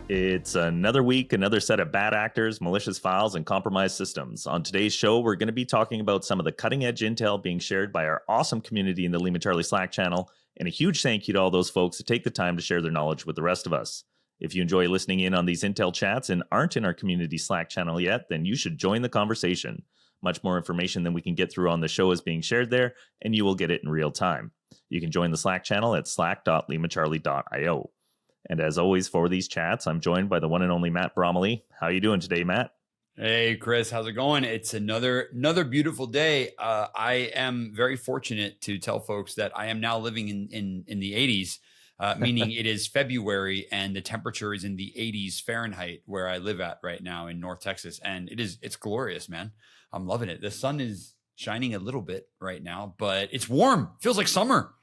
It's another week, another set of bad actors, malicious files, and compromised systems. On today's show, we're going to be talking about some of the cutting-edge intel being shared by our awesome community in the LimaCharlie Slack channel, and a huge thank you to all those folks who take the time to share their knowledge with the rest of us. If you enjoy listening in on these intel chats and aren't in our community Slack channel yet, then you should join the conversation. Much more information than we can get through on the show is being shared there, and you will get it in real time. You can join the Slack channel at slack.limacharlie.io. And as always, for these chats, I'm joined by the one and only Matt Bromley. How are you doing today, Matt? Hey, Chris, how's it going? It's another beautiful day. I am very fortunate to tell folks that I am now living in the 80s, meaning it is February and the temperature is in the 80s Fahrenheit where I live at right now in North Texas. And it's glorious, man. I'm loving it. The sun is shining a little bit right now, but it's warm. Feels like summer.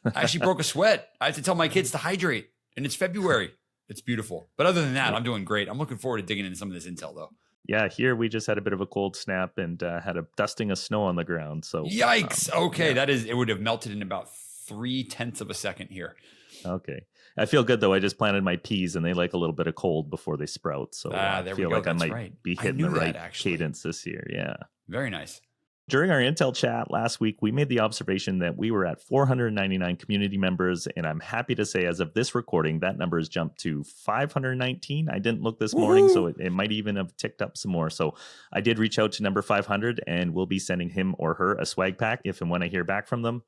I actually broke a sweat. I have to tell my kids to hydrate. And it's February. It's beautiful. But other than that, I'm doing great. I'm looking forward to digging into some of this intel, though. Yeah, here we just had a bit of a cold snap and had a dusting of snow on the ground. So yikes. Okay, yeah. It would have melted in about 0.3 of a second here. Okay. I feel good, though. I just planted my peas, and they like a little bit of cold before they sprout. So I feel like That's I might be hitting the right cadence this year. Yeah. Very nice. During our Intel chat last week, we made the observation that we were at 499 community members, and I'm happy to say as of this recording, that number has jumped to 519. I didn't look this morning, so it might even have ticked up some more. So I did reach out to number 500, and we'll be sending him or her a swag pack if and when I hear back from them.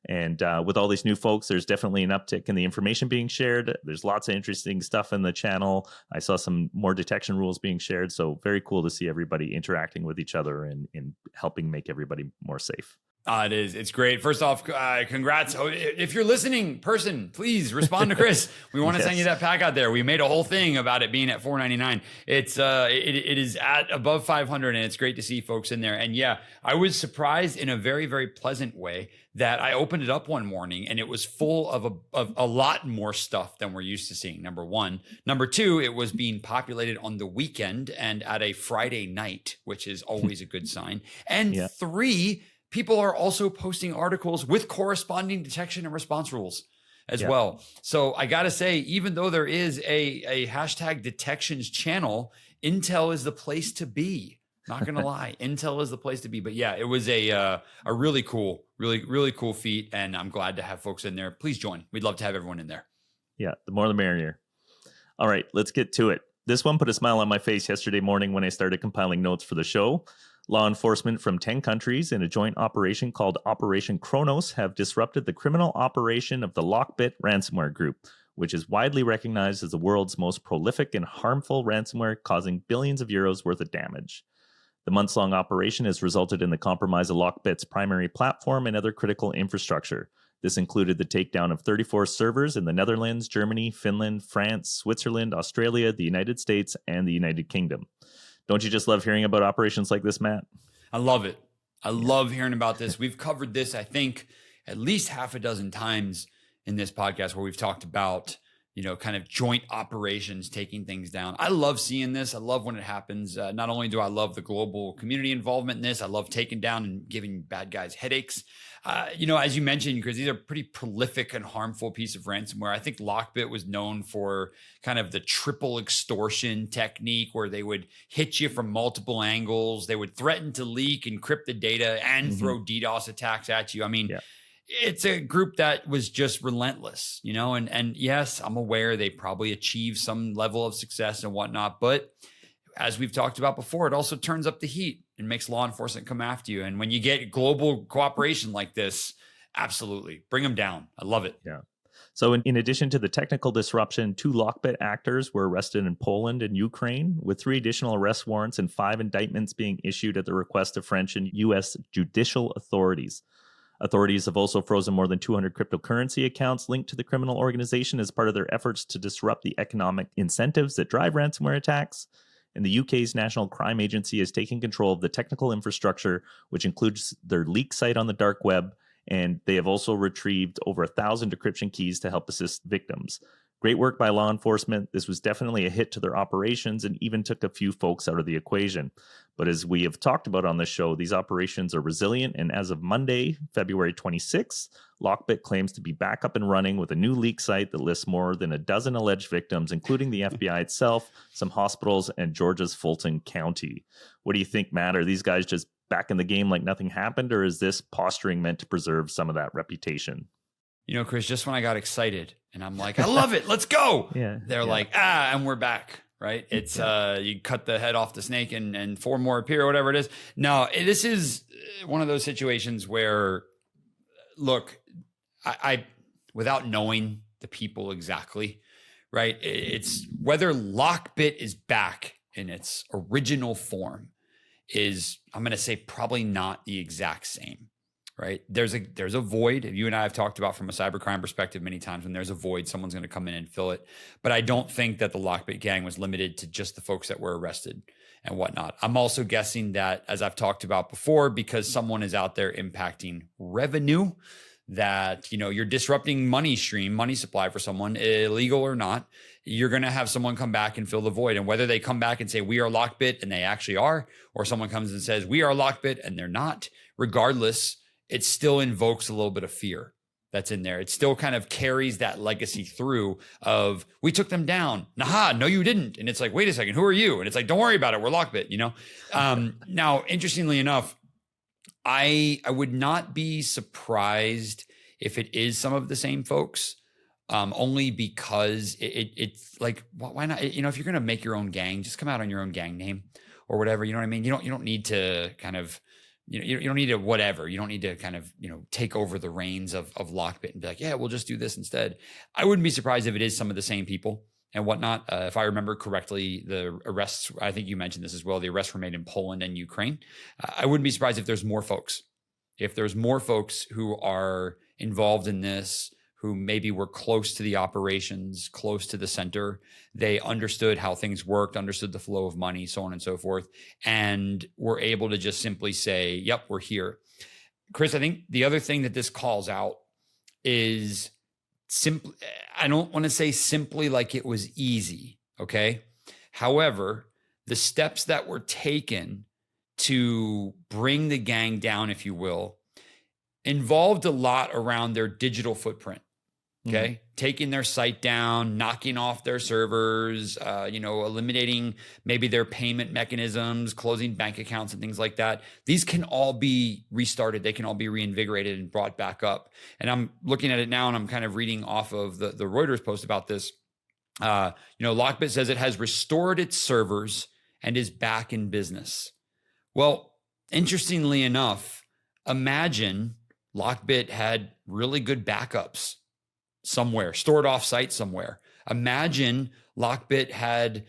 And with all these new folks, there's definitely an uptick in the information being shared. There's lots of interesting stuff in the channel. I saw some more detection rules being shared. So very cool to see everybody interacting with each other and helping make everybody more safe. It is. It's great. First off, congrats. If you're listening, person, please respond to Chris. We want to send you that pack out there. We made a whole thing about it being at 499. It is at above 500, and it's great to see folks in there. And yeah, I was surprised in a very, very pleasant way that I opened it up one morning and it was full of a lot more stuff than we're used to seeing. Number one. Number two, it was being populated on the weekend and at a Friday night, which is always a good sign. And three, people are also posting articles with corresponding detection and response rules as well. So I got to say, even though there is a hashtag detections channel, Intel is the place to be. Not going to lie. Intel is the place to be. But yeah, it was a really cool, really cool feat. And I'm glad to have folks in there. Please join. We'd love to have everyone in there. Yeah, the more the merrier. All right, let's get to it. This one put a smile on my face yesterday morning when I started compiling notes for the show. Law enforcement from 10 countries in a joint operation called Operation Cronos have disrupted the criminal operation of the LockBit ransomware group, which is widely recognized as the world's most prolific and harmful ransomware, causing billions of euros worth of damage. The months-long operation has resulted in the compromise of LockBit's primary platform and other critical infrastructure. This included the takedown of 34 servers in the Netherlands, Germany, Finland, France, Switzerland, Australia, the United States, and the United Kingdom. Don't you just love hearing about operations like this, Matt? I love it. I love hearing about this. We've covered this, I think, at least half a dozen times in this podcast where we've talked about, kind of joint operations, taking things down. I love seeing this. I love when it happens. Not only do I love the global community involvement in this, I love taking down and giving bad guys headaches. As you mentioned, Chris, these are pretty prolific and harmful piece of ransomware. I think LockBit was known for kind of the triple extortion technique where they would hit you from multiple angles. They would threaten to leak, encrypt the data, and throw DDoS attacks at you. I mean, it's a group that was just relentless, and yes, I'm aware they probably achieved some level of success and whatnot, but as we've talked about before, it also turns up the heat and makes law enforcement come after you. And when you get global cooperation like this, absolutely bring them down. I love it. Yeah. So in addition to the technical disruption, 2 LockBit actors were arrested in Poland and Ukraine, with 3 additional arrest warrants and 5 indictments being issued at the request of French and U.S. judicial authorities. Authorities have also frozen more than 200 cryptocurrency accounts linked to the criminal organization as part of their efforts to disrupt the economic incentives that drive ransomware attacks. And the UK's National Crime Agency is taking control of the technical infrastructure, which includes their leak site on the dark web. And they have also retrieved over 1,000 decryption keys to help assist victims. Great work by law enforcement. This was definitely a hit to their operations and even took a few folks out of the equation. But as we have talked about on the show, these operations are resilient. And as of Monday, February 26th, LockBit claims to be back up and running with a new leak site that lists more than a dozen alleged victims, including the FBI itself, some hospitals, and Georgia's Fulton County. What do you think, Matt? Are these guys just back in the game like nothing happened, or is this posturing meant to preserve some of that reputation? You know, Chris, just when I got excited and I'm like, I love it, let's go. They're like, and we're back, right? It's you cut the head off the snake and 4 more appear or whatever it is. No, this is one of those situations where, look, I without knowing the people exactly, right? It's whether LockBit is back in its original form is, I'm going to say, probably not the exact same. Right. There's a void. You and I have talked about from a cybercrime perspective many times. When there's a void, someone's going to come in and fill it. But I don't think that the LockBit gang was limited to just the folks that were arrested and whatnot. I'm also guessing that, as I've talked about before, because someone is out there impacting revenue, that, you know, you're disrupting money supply for someone, illegal or not, you're going to have someone come back and fill the void. And whether they come back and say, we are LockBit, and they actually are, or someone comes and says, we are LockBit, and they're not, regardless, it still invokes a little bit of fear that's in there. It still kind of carries that legacy through of, we took them down. Nah, no, you didn't. And it's like, wait a second, who are you? And it's like, don't worry about it. We're LockBit, you know? Now, interestingly enough, I would not be surprised if it is some of the same folks, only because it's like, why not? You know, if you're going to make your own gang, just come out on your own gang name or whatever. You know what I mean? You don't need to kind of, you don't need to whatever. You don't need to kind of, you know, take over the reins of LockBit and be like, yeah, we'll just do this instead. I wouldn't be surprised if it is some of the same people and whatnot. If I remember correctly, the arrests, I think you mentioned this as well, the arrests were made in Poland and Ukraine. I wouldn't be surprised if there's more folks. If there's more folks who are involved in this, who maybe were close to the operations, close to the center. They understood how things worked, understood the flow of money, so on and so forth, and were able to just simply say, yep, we're here. Chris, I think the other thing that this calls out is simply, I don't want to say simply like it was easy, okay? However, the steps that were taken to bring the gang down, if you will, involved a lot around their digital footprint. Okay. Taking their site down, knocking off their servers, eliminating maybe their payment mechanisms, closing bank accounts and things like that. These can all be restarted. They can all be reinvigorated and brought back up. And I'm looking at it now and I'm kind of reading off of the Reuters post about this. LockBit says it has restored its servers and is back in business. Well, interestingly enough, imagine LockBit had really good backups somewhere, stored off-site somewhere. Imagine LockBit had,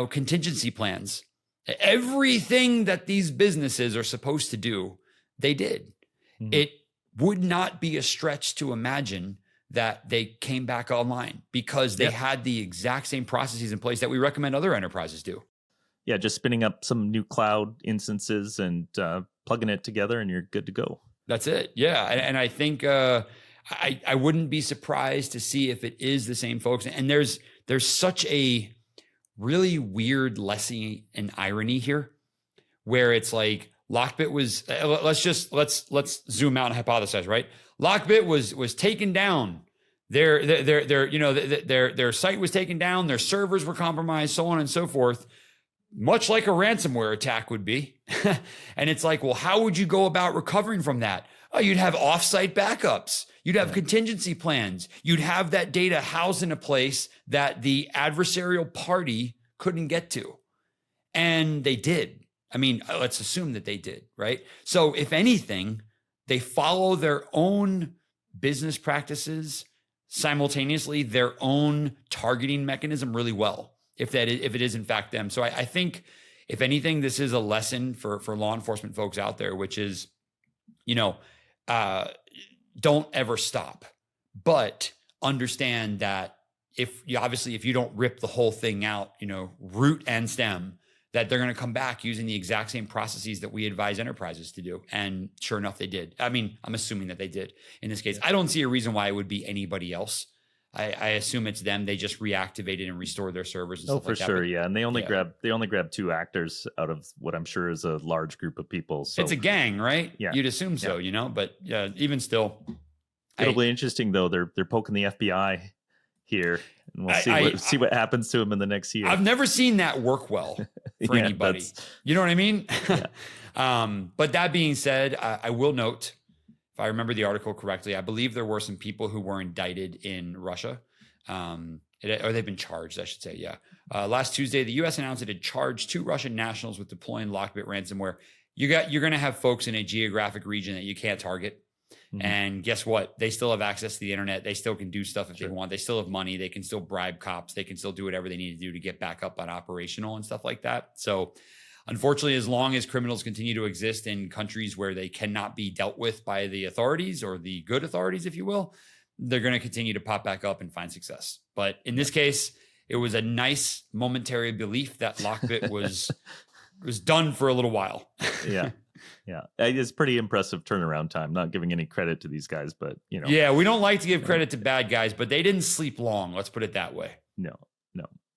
contingency plans. Everything that these businesses are supposed to do, they did. Mm-hmm. It would not be a stretch to imagine that they came back online because they had the exact same processes in place that we recommend other enterprises do. Yeah, just spinning up some new cloud instances and plugging it together and you're good to go. That's it. Yeah. And I think I wouldn't be surprised to see if it is the same folks. And there's such a really weird lesson and irony here where it's like LockBit was, let's zoom out and hypothesize, right? LockBit was taken down. Their site was taken down. Their servers were compromised, so on and so forth. Much like a ransomware attack would be. And it's like, well, how would you go about recovering from that? Oh, you'd have offsite backups. You'd have contingency plans. You'd have that data housed in a place that the adversarial party couldn't get to. And they did. I mean, let's assume that they did, right? So if anything, they follow their own business practices, simultaneously their own targeting mechanism really well. If it is in fact them. So I think if anything, this is a lesson for law enforcement folks out there, which is, don't ever stop, but understand that if you don't rip the whole thing out, root and stem, that they're going to come back using the exact same processes that we advise enterprises to do. And sure enough, they did. I mean, I'm assuming that they did in this case. I don't see a reason why it would be anybody else. I assume it's them. They just reactivated and restored their servers and stuff for like that. sure, But yeah. And they only grab 2 actors out of what I'm sure is a large group of people. So it's a gang, right? Yeah. You'd assume so, but even still. It'll be interesting though. They're poking the FBI here, and we'll see what happens to them in the next year. I've never seen that work well for anybody. You know what I mean? But that being said, I will note, if I remember the article correctly, I believe there were some people who were indicted in Russia, or they've been charged, I should say. Yeah. Last Tuesday, the U.S. announced it had charged 2 Russian nationals with deploying LockBit ransomware. You're going to have folks in a geographic region that you can't target. Mm-hmm. And guess what? They still have access to the internet. They still can do stuff if they want. They still have money. They can still bribe cops. They can still do whatever they need to do to get back up on operational and stuff like that. So unfortunately, as long as criminals continue to exist in countries where they cannot be dealt with by the authorities, or the good authorities, if you will, they're going to continue to pop back up and find success. But in this case, it was a nice momentary belief that LockBit was done for a little while. Yeah. Yeah. It's pretty impressive turnaround time. Not giving any credit to these guys, but Yeah, we don't like to give credit to bad guys, but they didn't sleep long. Let's put it that way. No.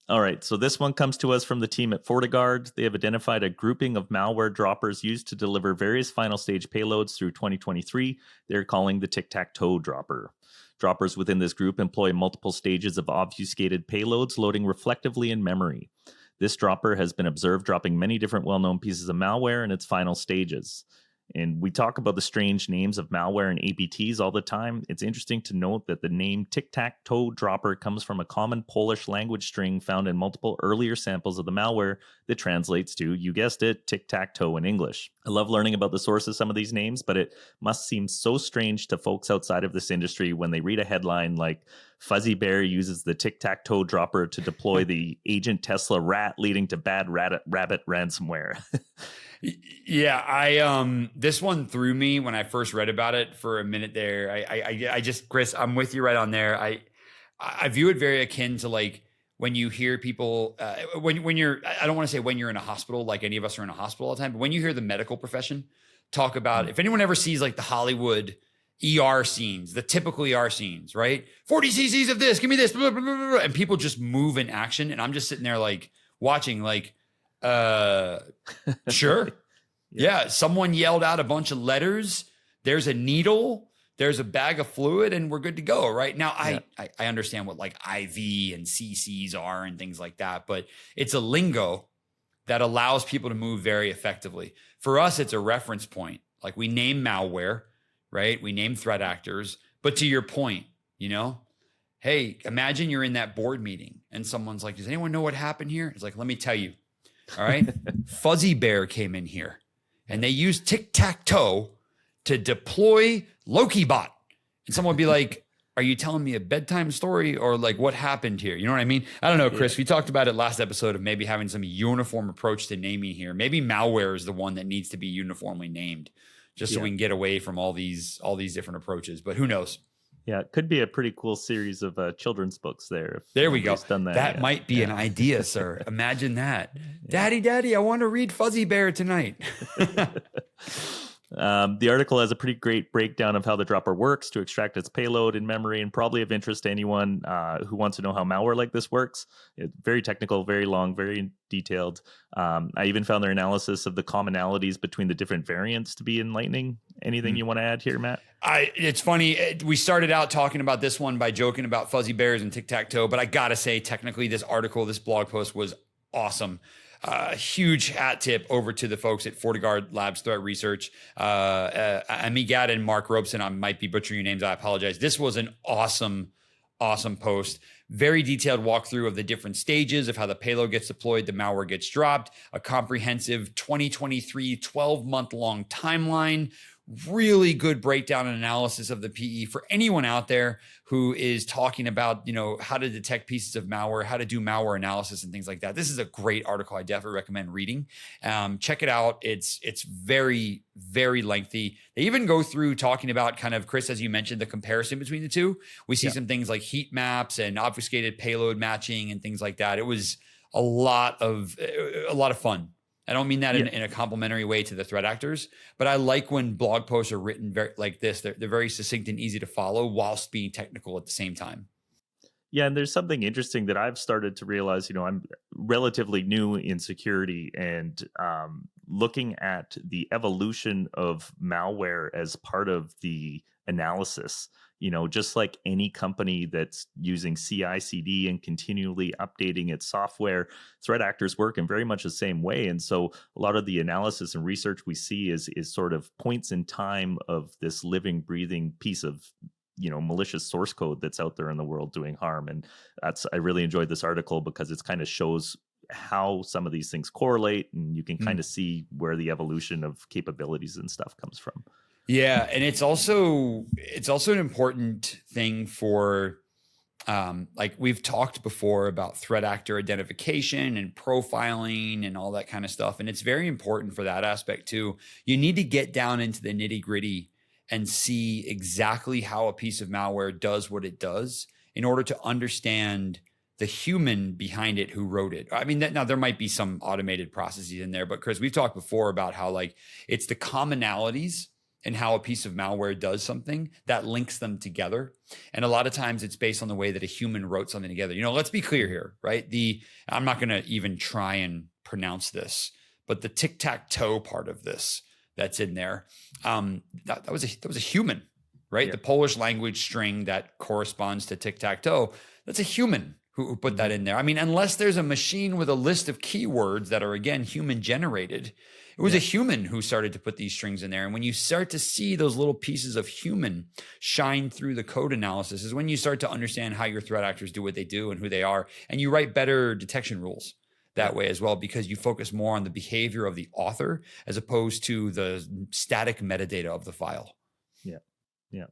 All right. So this one comes to us from the team at FortiGuard. They have identified a grouping of malware droppers used to deliver various final stage payloads through 2023. They're calling the TicTacToe dropper. Droppers within this group employ multiple stages of obfuscated payloads loading reflectively in memory. This dropper has been observed dropping many different well-known pieces of malware in its final stages. And we talk about the strange names of malware and APTs all the time. It's interesting to note that the name TicTacToe dropper comes from a common Polish language string found in multiple earlier samples of the malware that translates to, you guessed it, tic-tac-toe in English. I love learning about the source of some of these names, but it must seem so strange to folks outside of this industry when they read a headline like, Fuzzy Bear uses the TicTacToe dropper to deploy the Agent Tesla rat, leading to bad rabbit ransomware. Yeah, this one threw me when I first read about it for a minute there. I just, Chris, I'm with you right on there. I view it very akin to like when you hear people, when you're, I don't want to say when you're in a hospital, like any of us are in a hospital all the time, but when you hear the medical profession talk about, if anyone ever sees like the Hollywood ER scenes, the typical ER scenes, right? 40 cc's of this, give me this, blah, blah, blah, blah, and people just move in action. And I'm just sitting there like watching like, sure. Yeah. Someone yelled out a bunch of letters. There's a needle. There's a bag of fluid and we're good to go. Right now, I understand what like IV and CCs are and things like that, but it's a lingo that allows people to move very effectively. For us, it's a reference point. Like we name malware, right? We name threat actors, but to your point, hey, imagine you're in that board meeting and someone's like, does anyone know what happened here? It's like, let me tell you. All right. Fuzzy Bear came in here and they used TicTacToe to deploy LokiBot. And someone would be like, are you telling me a bedtime story or like what happened here? You know what I mean? I don't know, Chris, we talked about it last episode of maybe having some uniform approach to naming here. Maybe malware is the one that needs to be uniformly named just so we can get away from all these different approaches, but who knows? Yeah, it could be a pretty cool series of children's books there. There we go. That might be an idea, sir. Imagine that. Daddy, I want to read Fuzzy Bear tonight. The article has a pretty great breakdown of how the dropper works to extract its payload in memory, and probably of interest to anyone who wants to know how malware like this works. It's very technical, very long, very detailed. I even found their analysis of the commonalities between the different variants to be enlightening. Anything you want to add here, Matt? It's funny. We started out talking about this one by joking about fuzzy bears and tic-tac-toe, but I got to say, technically, this article, this blog post was awesome. Huge hat tip over to the folks at FortiGuard Labs Threat Research. Amigad and Mark Robeson, I might be butchering your names. I apologize. This was an awesome post. Very detailed walkthrough of the different stages of how the payload gets deployed, the malware gets dropped, a comprehensive 2023 12-month long timeline. Really good breakdown and analysis of the PE for anyone out there who is talking about, how to detect pieces of malware, how to do malware analysis and things like that. This is a great article. I definitely recommend reading. Check it out. It's very, very lengthy. They even go through talking about kind of, Chris, as you mentioned, the comparison between the two. We see some things like heat maps and obfuscated payload matching and things like that. It was a lot of fun. I don't mean that in a complimentary way to the threat actors, but I like when blog posts are written very like this. They're very succinct and easy to follow whilst being technical at the same time. Yeah, and there's something interesting that I've started to realize. I'm relatively new in security, and looking at the evolution of malware as part of the analysis. Just like any company that's using CI/CD and continually updating its software, threat actors work in very much the same way. And so a lot of the analysis and research we see is sort of points in time of this living, breathing piece of malicious source code that's out there in the world doing harm. And I really enjoyed this article because it kind of shows how some of these things correlate, and you can kind of see where the evolution of capabilities and stuff comes from. Yeah, and it's also an important thing for like we've talked before about threat actor identification and profiling and all that kind of stuff, and it's very important for that aspect too. You need to get down into the nitty-gritty and see exactly how a piece of malware does what it does in order to understand the human behind it who wrote it. I mean, now there might be some automated processes in there, but Chris, we've talked before about how like it's the commonalities and how a piece of malware does something that links them together. And a lot of times it's based on the way that a human wrote something together. Let's be clear here, right? I'm not going to even try and pronounce this, but the TicTacToe part of this that's in there, that was a human, right? Yeah. The Polish language string that corresponds to TicTacToe, that's a human who put that in there. I mean, unless there's a machine with a list of keywords that are, again, human generated, it was a human who started to put these strings in there. And when you start to see those little pieces of human shine through the code analysis is when you start to understand how your threat actors do what they do and who they are. And you write better detection rules that way as well, because you focus more on the behavior of the author as opposed to the static metadata of the file. Yeah. Yeah.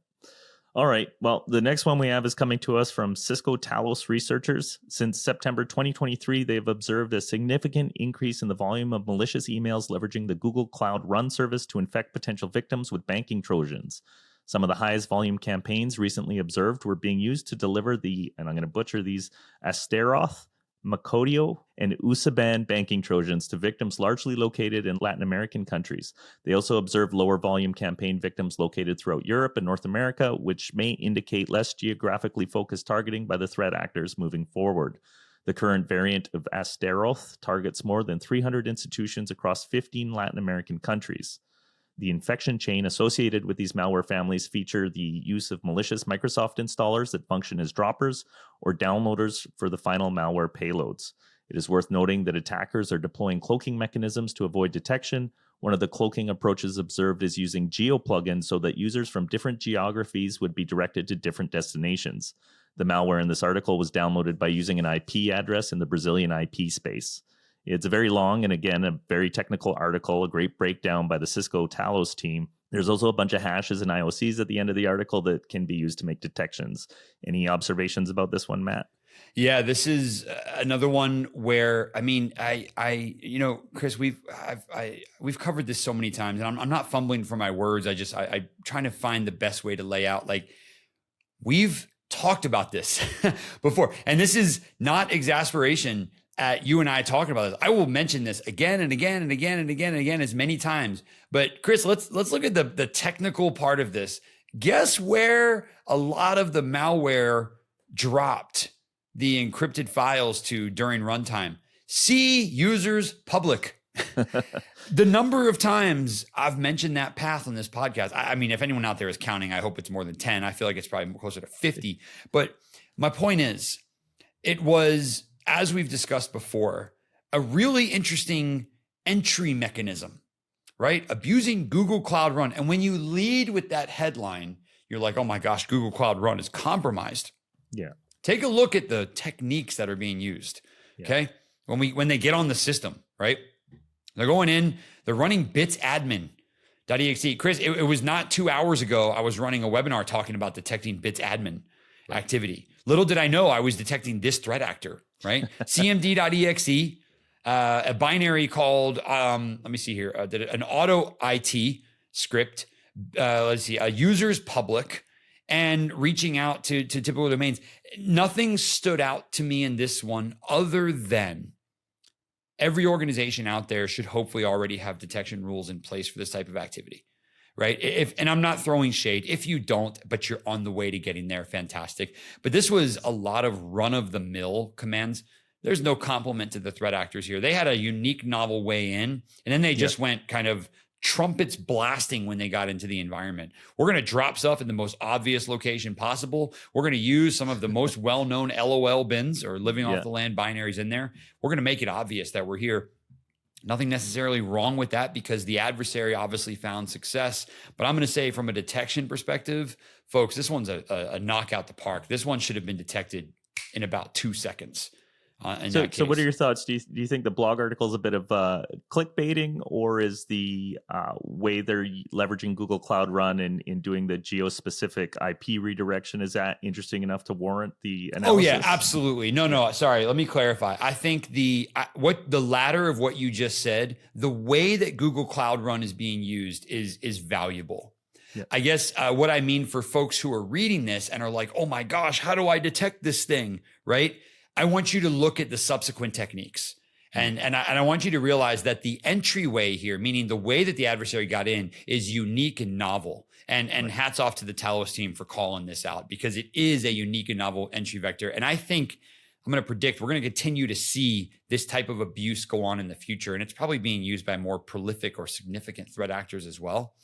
All right. Well, the next one we have is coming to us from Cisco Talos researchers. Since September 2023, they've observed a significant increase in the volume of malicious emails leveraging the Google Cloud Run service to infect potential victims with banking Trojans. Some of the highest volume campaigns recently observed were being used to deliver and I'm going to butcher these, Astaroth, Makodio, and Usaban banking Trojans to victims largely located in Latin American countries. They also observed lower volume campaign victims located throughout Europe and North America, which may indicate less geographically focused targeting by the threat actors moving forward. The current variant of Astaroth targets more than 300 institutions across 15 Latin American countries. The infection chain associated with these malware families feature the use of malicious Microsoft installers that function as droppers or downloaders for the final malware payloads. It is worth noting that attackers are deploying cloaking mechanisms to avoid detection. One of the cloaking approaches observed is using geo-plugins so that users from different geographies would be directed to different destinations. The malware in this article was downloaded by using an IP address in the Brazilian IP space. It's a very long and, again, a very technical article, a great breakdown by the Cisco Talos team. There's also a bunch of hashes and IOCs at the end of the article that can be used to make detections. Any observations about this one, Matt? Yeah, this is another one where, I mean, Chris, we've covered this so many times, and I'm not fumbling for my words. I'm trying to find the best way to lay out. Like, we've talked about this before, and this is not exasperation at you and I talking about this. I will mention this again and again and again and again and again as many times. But Chris, let's look at the technical part of this. Guess where a lot of the malware dropped the encrypted files to during runtime? C users public. The number of times I've mentioned that path on this podcast. I mean, if anyone out there is counting, I hope it's more than 10. I feel like it's probably closer to 50. But my point is, it was, as we've discussed before, a really interesting entry mechanism, right? Abusing Google Cloud Run. And when you lead with that headline, you're like, oh my gosh, Google Cloud Run is compromised. Yeah. Take a look at the techniques that are being used. Yeah. Okay. When they get on the system, right? They're going in, they're running bitsadmin.exe. Chris, it was not 2 hours ago, I was running a webinar talking about detecting bitsadmin activity. Little did I know I was detecting this threat actor, right? cmd.exe, a binary called, let me see here, an auto IT script, let's see, users public, and reaching out to typical domains. Nothing stood out to me in this one other than every organization out there should hopefully already have detection rules in place for this type of activity, right? And I'm not throwing shade. If you don't, but you're on the way to getting there, fantastic. But this was a lot of run-of-the-mill commands. There's no compliment to the threat actors here. They had a unique, novel way in, and then they just went kind of trumpets blasting when they got into the environment. We're going to drop stuff in the most obvious location possible. We're going to use some of the most well-known LOL bins or living off the land binaries in there. We're going to make it obvious that we're here. Nothing necessarily wrong with that because the adversary obviously found success. But I'm going to say from a detection perspective, folks, this one's a knockout the park. This one should have been detected in about 2 seconds. So what are your thoughts? Do you think the blog article is a bit of clickbaiting, or is the way they're leveraging Google Cloud Run and in doing the geo-specific IP redirection, is that interesting enough to warrant the analysis? Oh yeah, absolutely. No, sorry. Let me clarify. I think the latter of what you just said, the way that Google Cloud Run is being used is valuable. Yeah. I guess what I mean for folks who are reading this and are like, oh my gosh, how do I detect this thing, right? I want you to look at the subsequent techniques. And I want you to realize that the entryway here, meaning the way that the adversary got in, is unique and novel. And hats off to the Talos team for calling this out, because it is a unique and novel entry vector. And I think I'm going to predict we're going to continue to see this type of abuse go on in the future. And it's probably being used by more prolific or significant threat actors as well.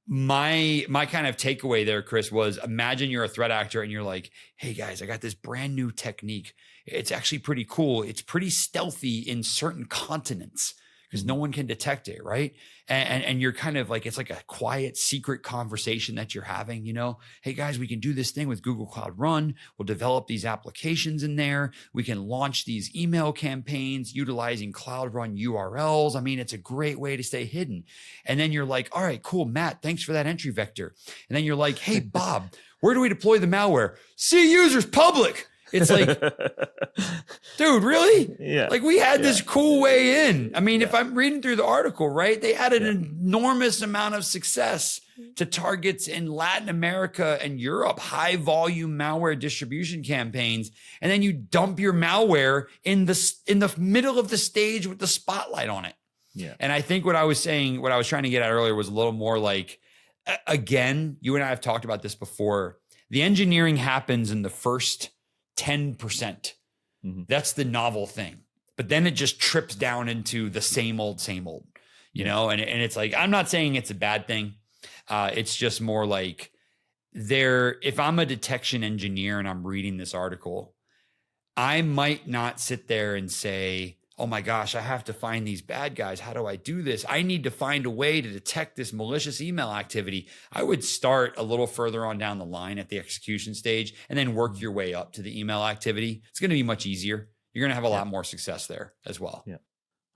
My kind of takeaway there, Chris, was imagine you're a threat actor and you're like, hey guys, I got this brand new technique. It's actually pretty cool. It's pretty stealthy in certain continents because no one can detect it, right? And you're kind of like, it's like a quiet, secret conversation that you're having, you know? Hey guys, we can do this thing with Google Cloud Run. We'll develop these applications in there. We can launch these email campaigns utilizing Cloud Run URLs. I mean, it's a great way to stay hidden. And then you're like, all right, cool, Matt, thanks for that entry vector. And then you're like, hey, Bob, where do we deploy the malware? See users public. It's like, dude, really? Yeah. Like we had this cool way in. I mean, if I'm reading through the article, right, they had an enormous amount of success to targets in Latin America and Europe, high volume malware distribution campaigns. And then you dump your malware in the middle of the stage with the spotlight on it. Yeah. And I think what I was saying, what I was trying to get at earlier was a little more like, again, you and I have talked about this before. The engineering happens in the first 10%. Mm-hmm. That's the novel thing. But then it just trips down into the same old, you know? And it's like, I'm not saying it's a bad thing. It's just more like if I'm a detection engineer and I'm reading this article, I might not sit there and say, oh my gosh, I have to find these bad guys. How do I do this? I need to find a way to detect this malicious email activity. I would start a little further on down the line at the execution stage and then work your way up to the email activity. It's going to be much easier. You're going to have a lot more success there as well. Yeah.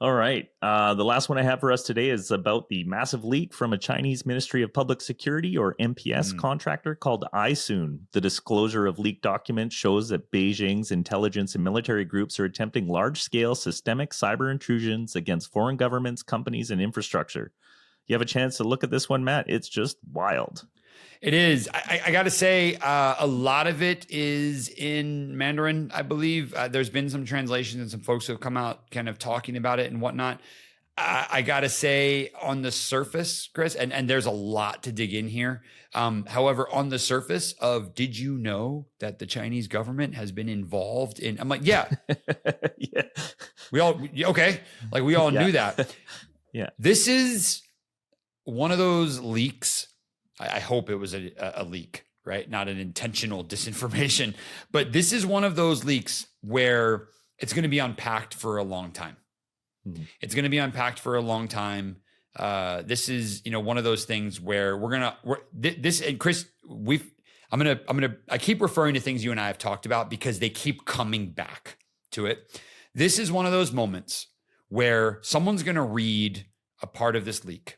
All right. The last one I have for us today is about the massive leak from a Chinese Ministry of Public Security, or MPS, contractor called iSoon. The disclosure of leaked documents shows that Beijing's intelligence and military groups are attempting large-scale systemic cyber intrusions against foreign governments, companies, and infrastructure. You have a chance to look at this one, Matt. It's just wild. It is. I got to say, a lot of it is in Mandarin, I believe. There's been some translations and some folks who have come out kind of talking about it and whatnot. I got to say, on the surface, Chris, and there's a lot to dig in here. However, on the surface of, did you know that the Chinese government has been involved in? I'm like, yeah. Yeah. We all knew that. Yeah. This is one of those leaks. I hope it was a leak, right? Not an intentional disinformation, but this is one of those leaks where it's going to be unpacked for a long time. Mm-hmm. It's going to be unpacked for a long time. This is, one of those things where and Chris, I keep referring to things you and I have talked about because they keep coming back to it. This is one of those moments where someone's going to read a part of this leak,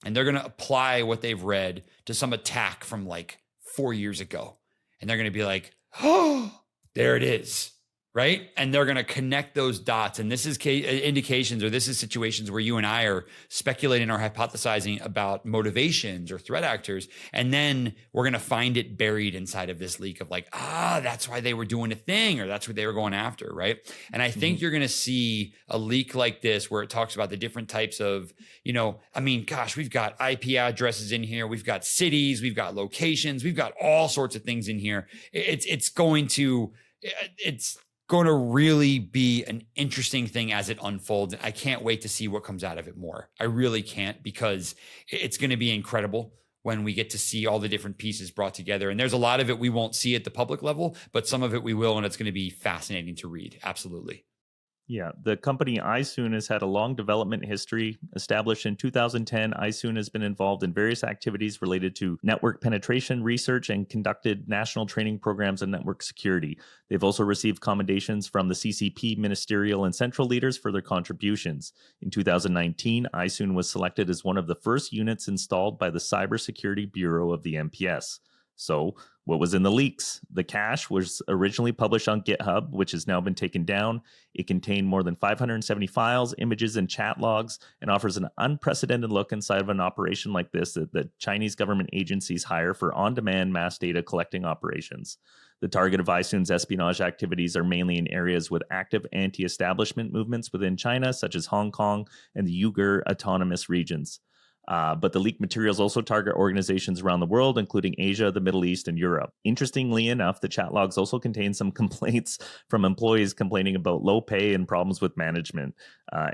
and they're going to apply what they've read to some attack from like 4 years ago. And they're going to be like, oh, there it is, right? And they're going to connect those dots. And this is indications, or this is situations where you and I are speculating or hypothesizing about motivations or threat actors. And then we're going to find it buried inside of this leak of like, that's why they were doing a thing, or that's what they were going after, right? And I think you're going to see a leak like this where it talks about the different types of, we've got IP addresses in here. We've got cities, we've got locations, we've got all sorts of things in here. It's going to really be an interesting thing as it unfolds. I can't wait to see what comes out of it more. I really can't, because it's going to be incredible when we get to see all the different pieces brought together. And there's a lot of it we won't see at the public level, but some of it we will, and it's going to be fascinating to read. Absolutely. Yeah, the company iSoon has had a long development history. Established in 2010, iSoon has been involved in various activities related to network penetration research and conducted national training programs on network security. They've also received commendations from the CCP ministerial and central leaders for their contributions. In 2019, iSoon was selected as one of the first units installed by the Cybersecurity Bureau of the MPS. So, what was in the leaks? The cache was originally published on GitHub, which has now been taken down. It contained more than 570 files, images, and chat logs, and offers an unprecedented look inside of an operation like this that Chinese government agencies hire for on-demand mass data collecting operations. The target of iSoon's espionage activities are mainly in areas with active anti-establishment movements within China, such as Hong Kong and the Uyghur Autonomous Regions. But the leaked materials also target organizations around the world, including Asia, the Middle East, and Europe. Interestingly enough, the chat logs also contain some complaints from employees complaining about low pay and problems with management.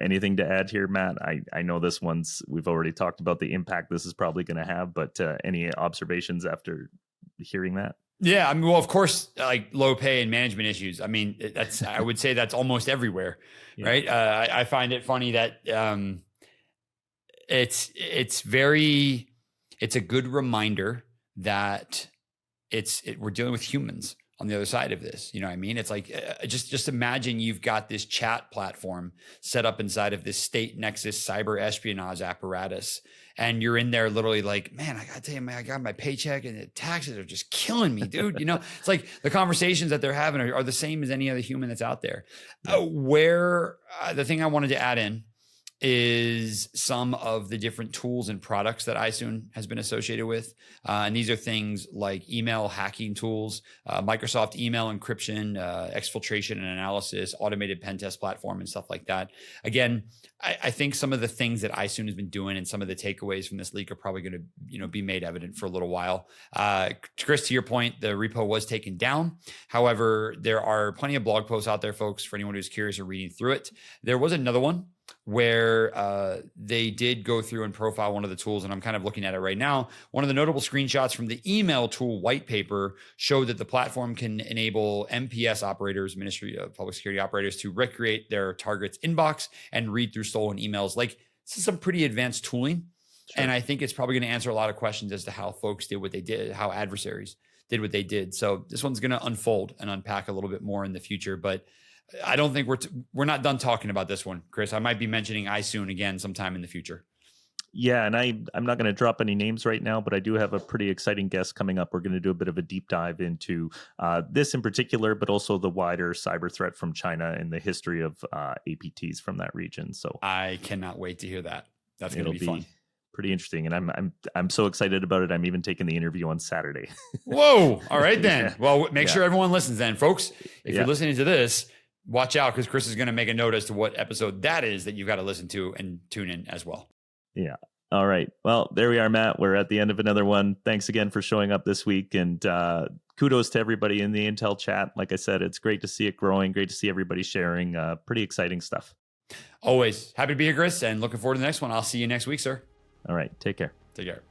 Anything to add here, Matt? I know this one's, we've already talked about the impact this is probably going to have, but any observations after hearing that? Yeah, well, of course, like low pay and management issues. I would say that's almost everywhere, right? I find it funny that it's a good reminder that we're dealing with humans on the other side of this. You know what I mean? It's like, just imagine you've got this chat platform set up inside of this state nexus cyber espionage apparatus. And you're in there literally like, man, I gotta tell you, man, I got my paycheck and the taxes are just killing me, dude. It's like the conversations that they're having are the same as any other human that's out there. The thing I wanted to add in is some of the different tools and products that iSoon has been associated with. And these are things like email hacking tools, Microsoft email encryption, exfiltration and analysis, automated pen test platform, and stuff like that. Again, I think some of the things that iSoon has been doing and some of the takeaways from this leak are probably going to, be made evident for a little while. Chris, to your point, the repo was taken down. However, there are plenty of blog posts out there, folks, for anyone who's curious or reading through it. There was another one where they did go through and profile one of the tools, and I'm kind of looking at it right now. One of the notable screenshots from the email tool white paper showed that the platform can enable MPS operators, Ministry of Public Security operators, to recreate their target's inbox and read through stolen emails. Like, this is some pretty advanced tooling. Sure. And I think it's probably going to answer a lot of questions as to how folks did what they did, how adversaries did what they did. So this one's going to unfold and unpack a little bit more in the future, but I don't think we're not done talking about this one, Chris. I might be mentioning iSoon again sometime in the future. Yeah, and I'm not going to drop any names right now, but I do have a pretty exciting guest coming up. We're going to do a bit of a deep dive into this in particular, but also the wider cyber threat from China and the history of APTs from that region. So I cannot wait to hear that. That's going to be fun. Pretty interesting, and I'm so excited about it. I'm even taking the interview on Saturday. Whoa! All right then. Yeah. Well, make sure everyone listens then, folks. If you're listening to this, watch out, because Chris is going to make a note as to what episode that is that you've got to listen to and tune in as well. Yeah. All right. Well, there we are, Matt. We're at the end of another one. Thanks again for showing up this week. And kudos to everybody in the Intel chat. Like I said, it's great to see it growing. Great to see everybody sharing pretty exciting stuff. Always happy to be here, Chris, and looking forward to the next one. I'll see you next week, sir. All right. Take care. Take care.